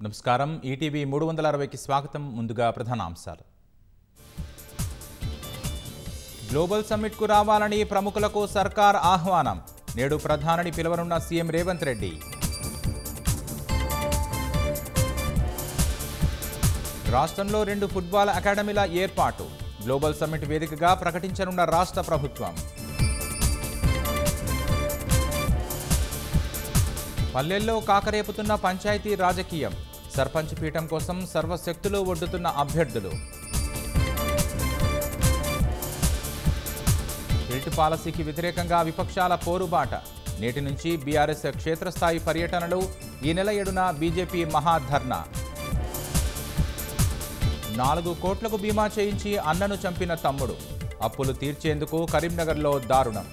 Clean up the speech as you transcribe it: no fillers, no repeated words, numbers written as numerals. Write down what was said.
నమస్కారం ఈటీవీ 360కి స్వాగతం ముందుగా ప్రధానాంశాలు గ్లోబల్ సమ్మిట్ కు రావాలని ప్రముఖులకు సర్కార్ ఆహ్వానం నేడు ప్రధానిని పిలవనున్న సీఎం రేవంత్ రెడ్డి రాష్ట్రంలో 2 ఫుట్బాల్ అకాడమీల ఏర్పాటు గ్లోబల్ సమ్మిట్ వేదికగా ప్రకటించనున్న రాష్ట్ర ప్రభుత్వం పల్లెల్లో కాకరేపుతున్న పంచాయతీ రాజకీయం సర్పంచ్ పీఠం కోసం సర్వశక్తులు ఒడ్డుతున్న అభ్యర్థులు రిట్ పాలసీకి వ్యతిరేకంగా విపక్షాల పోరుబాట నేటి నుంచి బీఆర్ఎస్ క్షేత్రస్థాయి పర్యటనలు ఈ నెల 7న బీజేపీ మహాధర్నా 4 కోట్లకు బీమా చేయించి అన్నను చంపిన తమ్ముడు అప్పులు తీర్చేందుకు కరీంనగర్లో దారుణం